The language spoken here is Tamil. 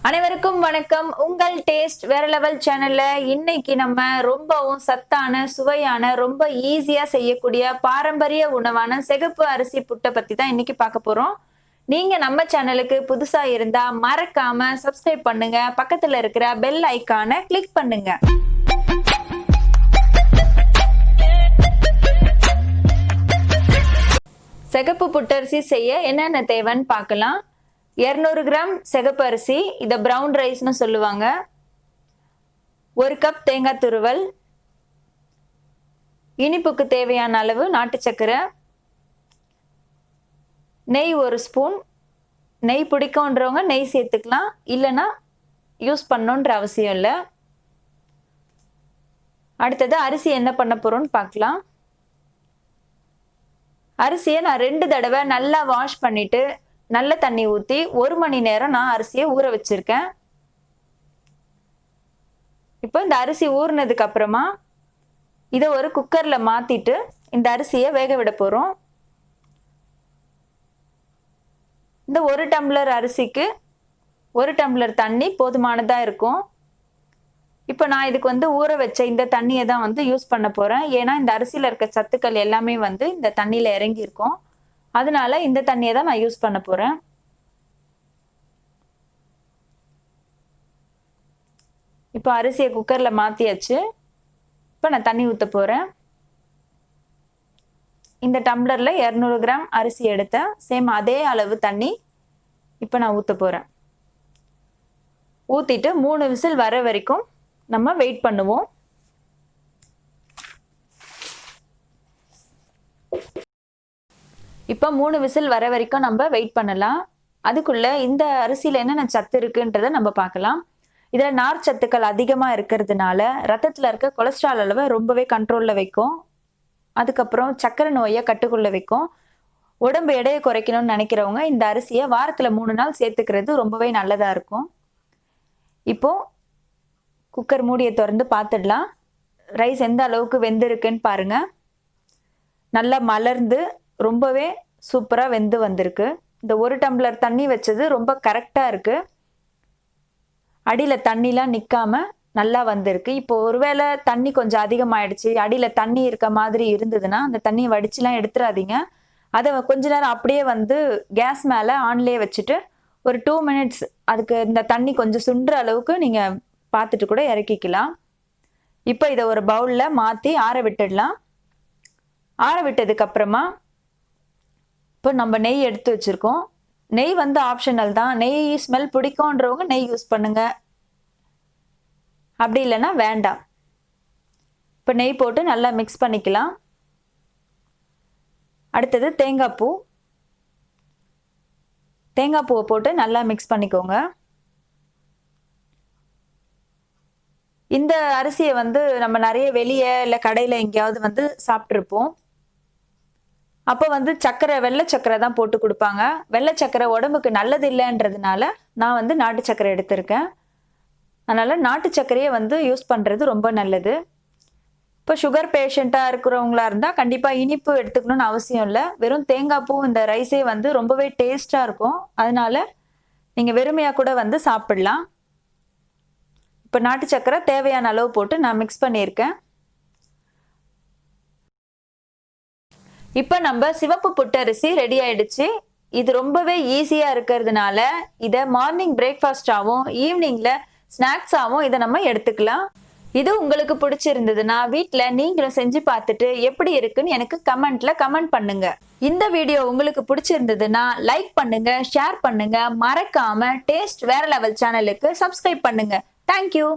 அனைவருக்கும் வணக்கம். உங்கள் டேஸ்ட் வேற லெவல் சேனல்ல இன்னைக்கு நம்ம ரொம்பவும் சத்தான, சுவையான, ரொம்ப ஈஸியா செய்யக்கூடிய பாரம்பரிய உணவான சிகப்பு அரிசி புட்டை பத்தி தான் இன்னைக்கு பார்க்க போறோம். நீங்க நம்ம சேனலுக்கு புதுசா இருந்தா மறக்காம சப்ஸ்கிரைப் பண்ணுங்க, பக்கத்துல இருக்கிற பெல் ஐகானை கிளிக் பண்ணுங்க. சிகப்பு புட்டரிசி செய்ய என்னென்ன தேவைன்னு பார்க்கலாம். 200 கிராம் சிகப்பு அரிசி, இதை பிரவுன் ரைஸ்னு சொல்லுவாங்க. 1 கப் தேங்காய் துருவல், இனிப்புக்கு தேவையான அளவு நாட்டு சர்க்கரை, நெய் 1 ஸ்பூன். நெய் பிடிக்கும்ன்றவங்க நெய் சேர்த்துக்கலாம், இல்லைன்னா யூஸ் பண்ணணுன்ற அவசியம் இல்லை. அடுத்தது அரிசி என்ன பண்ண போறோம்னு பார்க்கலாம். அரிசியை நான் 2 தடவை நல்லா வாஷ் பண்ணிட்டு நல்ல தண்ணி ஊற்றி 1 மணி நேரம் நான் அரிசியை ஊற வச்சிருக்கேன். இப்போ இந்த அரிசி ஊறினதுக்கு அப்புறமா இதை ஒரு குக்கர்ல மாத்திட்டு இந்த அரிசியை வேக விட போறோம். இந்த 1 டம்ளர் அரிசிக்கு 1 டம்ளர் தண்ணி போதுமானதா இருக்கும். இப்போ நான் இதுக்கு ஊற வச்ச இந்த தண்ணியை தான் யூஸ் பண்ண போறேன். ஏன்னா இந்த அரிசியில இருக்க சத்துக்கள் எல்லாமே இந்த தண்ணியில இறங்கி இருக்கும். அதனால இந்த தண்ணியை தான் நான் யூஸ் பண்ண போறேன். இப்போ அரிசியை குக்கர்ல மாத்தியாச்சு. இப்போ நான் தண்ணி ஊத்த போறேன். இந்த டம்ளர்ல 200 கிராம் அரிசி எடுத்தேன். சேம் அதே அளவு தண்ணி இப்போ நான் ஊத்த போறேன். ஊத்திட்டு 3 விசில் வர வரைக்கும் நம்ம வெயிட் பண்ணுவோம். இப்போ 3 விசில் வர வரைக்கும் நம்ம வெயிட் பண்ணலாம். அதுக்குள்ள இந்த அரிசியில என்னென்ன சத்து இருக்குன்றத நம்ம பார்க்கலாம். இதுல நார் சத்துக்கள் அதிகமா இருக்கிறதுனால ரத்தத்துல இருக்க கொலஸ்ட்ரால் அளவை ரொம்பவே கண்ட்ரோல்ல வைக்கும். அதுக்கப்புறம் சக்கரை நோயை கட்டுக்குள்ள வைக்கும். உடம்பு எடையை குறைக்கணும்னு நினைக்கிறவங்க இந்த அரிசியை வாரத்துல 3 நாள் சேர்த்துக்கிறது ரொம்பவே நல்லதா இருக்கும். இப்போ குக்கர் மூடியை திறந்து பார்த்துடலாம். ரைஸ் எந்த அளவுக்கு வெந்திருக்குன்னு பாருங்க. நல்லா மலர்ந்து ரொம்பவே சூப்பரா வெந்து வந்திருக்கு. இந்த 1 டம்ளர் தண்ணி வச்சது ரொம்ப கரெக்டா இருக்கு. அடியில தண்ணிலாம் நிக்காம நல்லா வந்திருக்கு. இப்போ ஒருவேளை தண்ணி கொஞ்சம் அதிகமாயிடுச்சு, அடியில தண்ணி இருக்க மாதிரி இருந்ததுன்னா அந்த தண்ணியை வடிச்சுலாம் எடுத்துடாதீங்க. அதை கொஞ்ச நேரம் அப்படியே கேஸ் மேல ஆன்லயே வச்சுட்டு ஒரு 2 மினிட்ஸ் அதுக்கு இந்த தண்ணி கொஞ்சம் சுண்டுற அளவுக்கு நீங்க பார்த்துட்டு கூட இறக்கிக்கலாம். இப்போ இதை ஒரு பவுல்ல மாத்தி ஆற விட்டுடலாம். ஆற விட்டதுக்கு அப்புறமா இப்போ நம்ம நெய் எடுத்து வச்சிருக்கோம். நெய் ஆப்ஷனல் தான். நெய் ஸ்மெல் பிடிக்கும்ன்றவங்க நெய் யூஸ் பண்ணுங்க, அப்படி இல்லைன்னா வேண்டாம். இப்போ நெய் போட்டு நல்லா மிக்ஸ் பண்ணிக்கலாம். அடுத்தது தேங்காய் பூ. தேங்காய் பூவை போட்டு நல்லா மிக்ஸ் பண்ணிக்கோங்க. இந்த அரிசியை நம்ம நிறைய வெளியே இல்லை கடையில் எங்கேயாவது சாப்பிட்ருப்போம். அப்போ சக்கரை, வெள்ளை சக்கரை தான் போட்டு கொடுப்பாங்க. வெள்ளை சக்கரை உடம்புக்கு நல்லது இல்லைன்றதுனால நான் நாட்டு சக்கரை எடுத்திருக்கேன். அதனால நாட்டு சர்க்கரையை யூஸ் பண்ணுறது ரொம்ப நல்லது. இப்போ சுகர் பேஷண்ட்டாக இருக்கிறவங்களா இருந்தால் கண்டிப்பாக இனிப்பு எடுத்துக்கணும்னு அவசியம் இல்லை. வெறும் தேங்காய் பூ இந்த ரைஸே ரொம்பவே டேஸ்டாக இருக்கும். அதனால நீங்கள் வெறுமையாக கூட சாப்பிடலாம். இப்போ நாட்டு சக்கரை தேவையான அளவு போட்டு நான் மிக்ஸ் பண்ணியிருக்கேன். இப்போ நம்ம சிவப்பு புட்டரிசி ரெடி ஆயிடுச்சு. இது ரொம்பவே ஈஸியா இருக்கிறதுனால இதை மார்னிங் பிரேக்ஃபாஸ்டாகவும் ஈவினிங்ல ஸ்நாக்ஸாகவும் இதை நம்ம எடுத்துக்கலாம். இது உங்களுக்கு பிடிச்சிருந்ததுன்னா வீட்டில் நீங்களும் செஞ்சு பார்த்துட்டு எப்படி இருக்குன்னு எனக்கு கமெண்ட்ல கமெண்ட் பண்ணுங்க. இந்த வீடியோ உங்களுக்கு பிடிச்சிருந்ததுன்னா லைக் பண்ணுங்க, ஷேர் பண்ணுங்க, மறக்காம டேஸ்ட் வேற லெவல் சேனலுக்கு சப்ஸ்கிரைப் பண்ணுங்க. தேங்க்யூ.